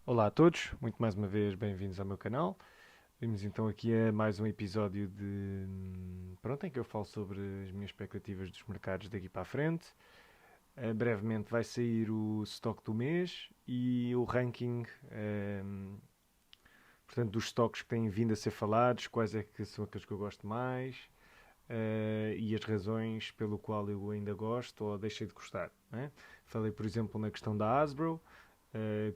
Olá a todos, muito mais uma vez bem-vindos ao meu canal. Vimos então aqui a mais um episódio pronto, em que eu falo sobre as minhas expectativas dos mercados daqui para a frente. Brevemente vai sair o stock do mês e o ranking, portanto, dos stocks que têm vindo a ser falados, quais é que são aqueles que eu gosto mais, e as razões pelo qual eu ainda gosto ou deixei de gostar. Né? Falei, por exemplo, na questão da Hasbro,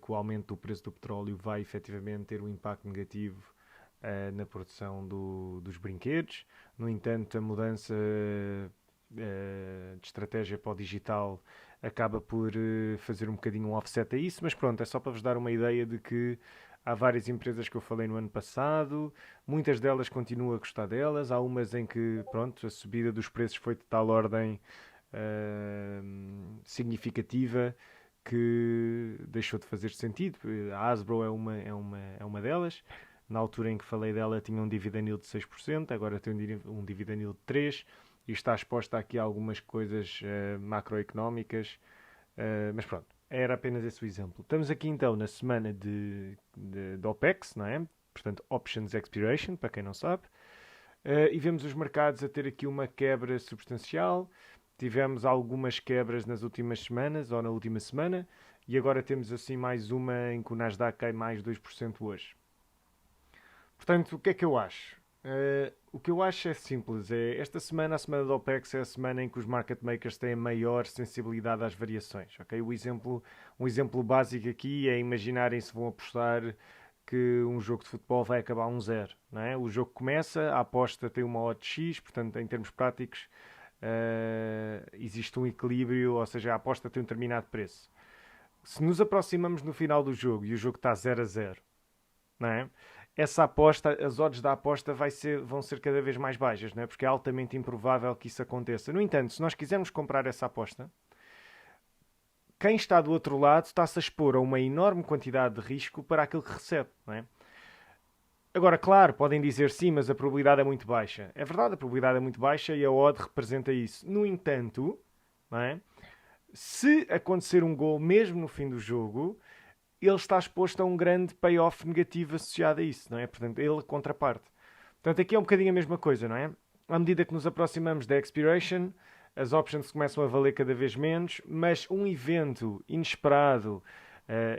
que o aumento do preço do petróleo vai efetivamente ter um impacto negativo na produção dos brinquedos. No entanto, a mudança de estratégia para o digital acaba por fazer um bocadinho um offset a isso, mas pronto, é só para vos dar uma ideia de que há várias empresas que eu falei no ano passado, muitas delas continuo a gostar delas, há umas em que pronto, a subida dos preços foi de tal ordem significativa que deixou de fazer sentido. A Hasbro é uma delas. Na altura em que falei dela tinha um dividend yield de 6%, agora tem um dividend yield de 3%, e está exposta aqui a algumas coisas macroeconómicas, mas pronto, era apenas esse o exemplo. Estamos aqui então na semana de OPEX, não é? Portanto, Options Expiration, para quem não sabe. E vemos os mercados a ter aqui uma quebra substancial. Tivemos algumas quebras nas últimas semanas ou na última semana, e agora temos assim mais uma em que o Nasdaq cai mais 2% hoje. Portanto, o que é que eu acho? O que eu acho é simples. Esta semana, a semana do OPEX, é a semana em que os market makers têm maior sensibilidade às variações. Okay? Um exemplo básico aqui é imaginarem se vão apostar que um jogo de futebol vai acabar 1-0. Não é? O jogo começa, a aposta tem uma odd X, portanto, em termos práticos, existe um equilíbrio, ou seja, a aposta tem um determinado preço. Se nos aproximamos no final do jogo e o jogo está 0-0, não é? Essa aposta, as odds da aposta vão ser cada vez mais baixas, não é? Porque é altamente improvável que isso aconteça. No entanto, se nós quisermos comprar essa aposta, quem está do outro lado está-se a expor a uma enorme quantidade de risco para aquilo que recebe, não é? Agora, claro, podem dizer sim, mas a probabilidade é muito baixa. É verdade, a probabilidade é muito baixa e a odd representa isso. No entanto, não é? Se acontecer um gol mesmo no fim do jogo, ele está exposto a um grande payoff negativo associado a isso, não é? Portanto, ele contraparte. Portanto, aqui é um bocadinho a mesma coisa, não é? À medida que nos aproximamos da expiration, as options começam a valer cada vez menos, mas um evento inesperado,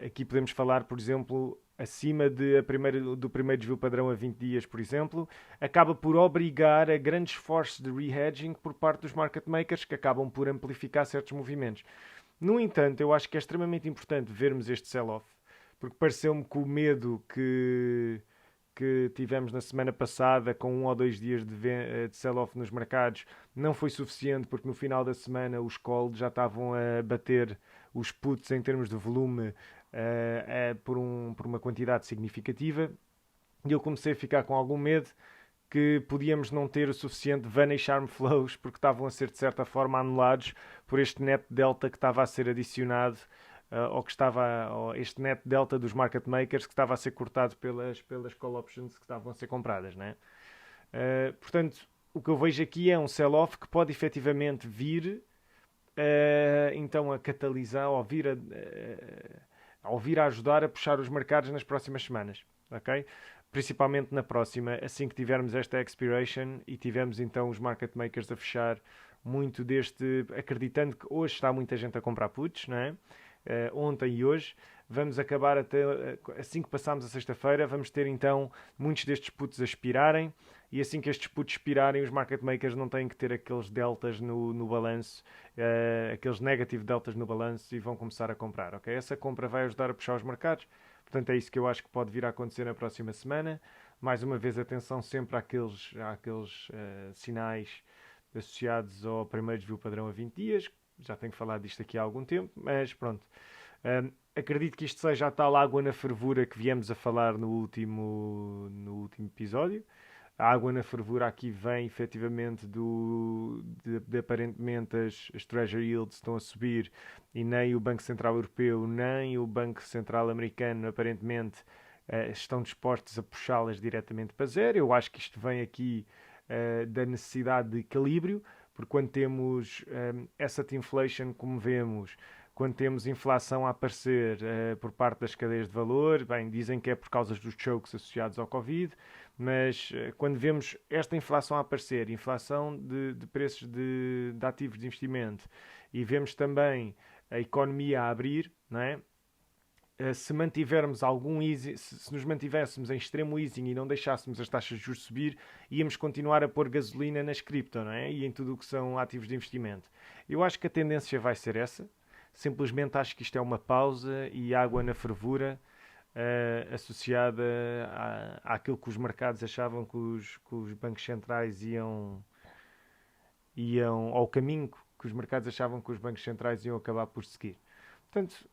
aqui podemos falar, por exemplo, acima do primeiro desvio padrão a 20 dias, por exemplo, acaba por obrigar a grandes esforços de rehedging por parte dos market makers, que acabam por amplificar certos movimentos. No entanto, eu acho que é extremamente importante vermos este sell-off, porque pareceu-me que o medo que tivemos na semana passada, com 1 ou 2 dias de sell-off nos mercados, não foi suficiente, porque no final da semana os calls já estavam a bater os puts em termos de volume por uma quantidade significativa. E eu comecei a ficar com algum medo que podíamos não ter o suficiente Vanish Charm Flows, porque estavam a ser de certa forma anulados por este net delta que estava a ser adicionado, ou que estava, ou este net delta dos market makers que estava a ser cortado pelas call options que estavam a ser compradas, né? Portanto, o que eu vejo aqui é um sell-off que pode efetivamente vir então a catalisar ou vir a ajudar a puxar os mercados nas próximas semanas, ok? Principalmente na próxima, assim que tivermos esta expiration e tivermos então os market makers a fechar muito acreditando que hoje está muita gente a comprar puts, não é? Ontem e hoje, vamos acabar assim que passarmos a sexta-feira, vamos ter então muitos destes puts a expirarem, e assim que estes puts expirarem, os market makers não têm que ter aqueles deltas no balanço, aqueles negative deltas no balanço, e vão começar a comprar, ok? Essa compra vai ajudar a puxar os mercados, portanto é isso que eu acho que pode vir a acontecer na próxima semana. Mais uma vez, atenção sempre àqueles sinais associados ao primeiro desvio padrão a 20 dias. Já tenho falado disto aqui há algum tempo, mas pronto. Acredito que isto seja a tal água na fervura que viemos a falar no último episódio. A água na fervura aqui vem efetivamente de aparentemente as Treasury Yields estão a subir, e nem o Banco Central Europeu nem o Banco Central Americano aparentemente estão dispostos a puxá-las diretamente para zero. Eu acho que isto vem aqui da necessidade de equilíbrio, porque quando temos asset inflation, como vemos, quando temos inflação a aparecer por parte das cadeias de valor, bem, dizem que é por causa dos chokes associados ao Covid, mas quando vemos esta inflação a aparecer, inflação de preços de ativos de investimento, e vemos também a economia a abrir, não é? Se mantivermos algum easing, se nos mantivéssemos em extremo easing e não deixássemos as taxas de juros subir, íamos continuar a pôr gasolina nas cripto, não é? E em tudo o que são ativos de investimento. Eu acho que a tendência vai ser essa. Simplesmente acho que isto é uma pausa e água na fervura associada àquilo que os mercados achavam que os bancos centrais iam ao caminho que os mercados achavam que os bancos centrais iam acabar por seguir. Portanto,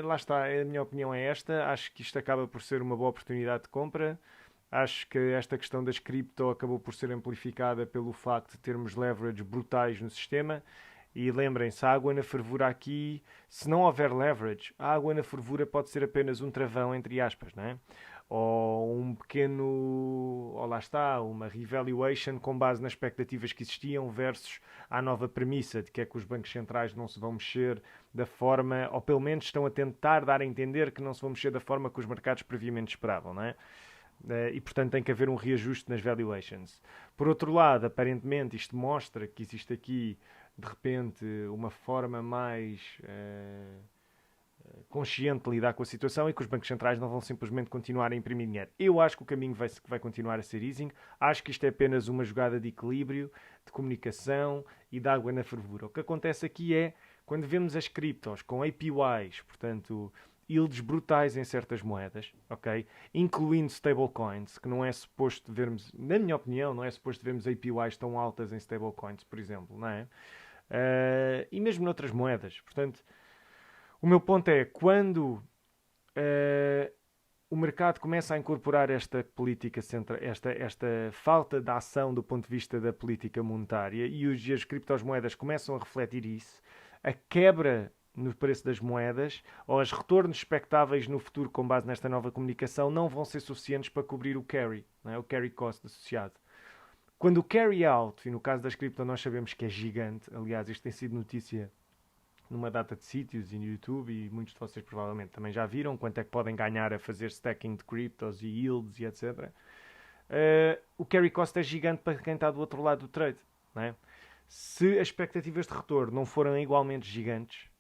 lá está, a minha opinião é esta. Acho que isto acaba por ser uma boa oportunidade de compra. Acho que esta questão das cripto acabou por ser amplificada pelo facto de termos leverage brutais no sistema. E lembrem-se, a água na fervura aqui, se não houver leverage, a água na fervura pode ser apenas um travão, entre aspas, não é? Ou um pequeno, ou lá está, uma revaluation com base nas expectativas que existiam versus a nova premissa de que é que os bancos centrais não se vão mexer da forma, ou pelo menos estão a tentar dar a entender que não se vão mexer da forma que os mercados previamente esperavam, não é? E portanto tem que haver um reajuste nas valuations. Por outro lado, aparentemente isto mostra que existe aqui de repente uma forma mais consciente de lidar com a situação e que os bancos centrais não vão simplesmente continuar a imprimir dinheiro. Eu acho que o caminho vai continuar a ser easing. Acho que isto é apenas uma jogada de equilíbrio, de comunicação e de água na fervura. O que acontece aqui é, quando vemos as criptos com APYs, portanto, yields brutais em certas moedas, ok? Incluindo stablecoins, que não é suposto vermos, na minha opinião, não é suposto vermos APYs tão altas em stablecoins, por exemplo, não é? E mesmo noutras moedas. Portanto, o meu ponto é, quando o mercado começa a incorporar esta política, esta falta de ação do ponto de vista da política monetária e as criptomoedas começam a refletir isso, a quebra no preço das moedas ou os retornos expectáveis no futuro com base nesta nova comunicação não vão ser suficientes para cobrir o carry, não é? O carry cost associado. Quando o carry out, e no caso das cripto nós sabemos que é gigante, aliás isto tem sido notícia numa data de sítios e no YouTube e muitos de vocês provavelmente também já viram quanto é que podem ganhar a fazer stacking de criptos e yields e etc. O carry cost é gigante para quem está do outro lado do trade, não é? Se as expectativas de retorno não forem igualmente gigantes,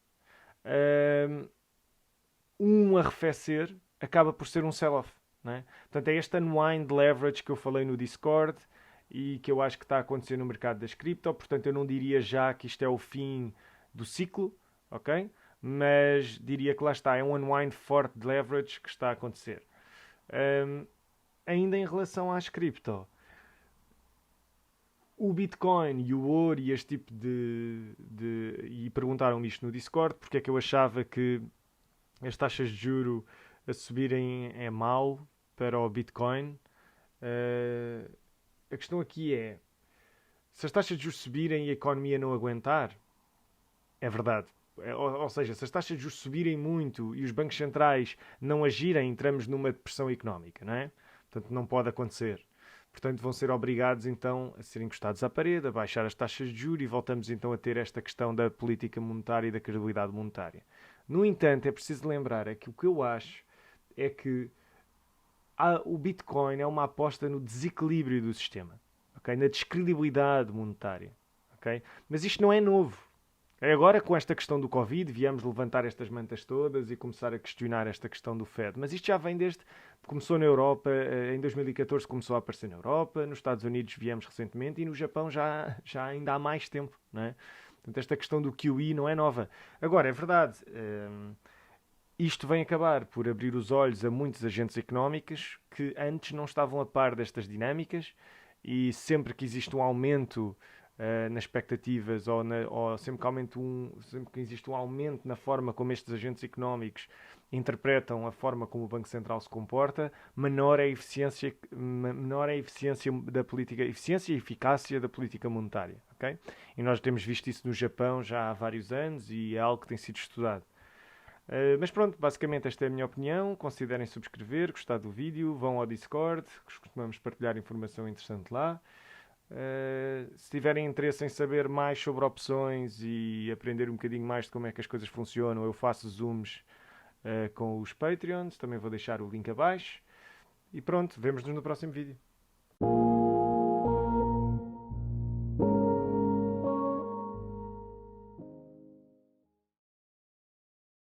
arrefecer acaba por ser um sell-off, não é? Portanto, é este unwind leverage que eu falei no Discord e que eu acho que está a acontecer no mercado das cripto. Portanto, eu não diria já que isto é o fim do ciclo, ok? Mas diria que lá está, é um unwind forte de leverage que está a acontecer. Ainda em relação às cripto, o Bitcoin e o ouro e este tipo e perguntaram-me isto no Discord, porque é que eu achava que as taxas de juro a subirem é mau para o Bitcoin. A questão aqui é, se as taxas de juros subirem e a economia não aguentar, é verdade. Ou seja, se as taxas de juros subirem muito e os bancos centrais não agirem, entramos numa depressão económica, não é? Portanto, não pode acontecer. Portanto, vão ser obrigados, então, a serem encostados à parede, a baixar as taxas de juros e voltamos, então, a ter esta questão da política monetária e da credibilidade monetária. No entanto, é preciso lembrar é que o que eu acho é que o Bitcoin é uma aposta no desequilíbrio do sistema, okay? Na descredibilidade monetária. Okay? Mas isto não é novo. Agora, com esta questão do Covid, viemos levantar estas mantas todas e começar a questionar esta questão do Fed. Mas isto já vem desde... Começou na Europa, em 2014 começou a aparecer na Europa, nos Estados Unidos viemos recentemente e no Japão já ainda há mais tempo. Não é? Portanto, esta questão do QE não é nova. Agora, é verdade, isto vem acabar por abrir os olhos a muitos agentes económicos que antes não estavam a par destas dinâmicas e sempre que existe um aumento nas expectativas ou sempre que existe um aumento na forma como estes agentes económicos interpretam a forma como o Banco Central se comporta, menor é a eficiência da política, eficiência e eficácia da política monetária, okay? E nós temos visto isso no Japão já há vários anos e é algo que tem sido estudado. Mas pronto, basicamente esta é a minha opinião. Considerem subscrever, gostar do vídeo, vão ao Discord, costumamos partilhar informação interessante lá. Se tiverem interesse em saber mais sobre opções e aprender um bocadinho mais de como é que as coisas funcionam, eu faço zooms com os Patreons. Também vou deixar o link abaixo. E pronto, vemo-nos no próximo vídeo.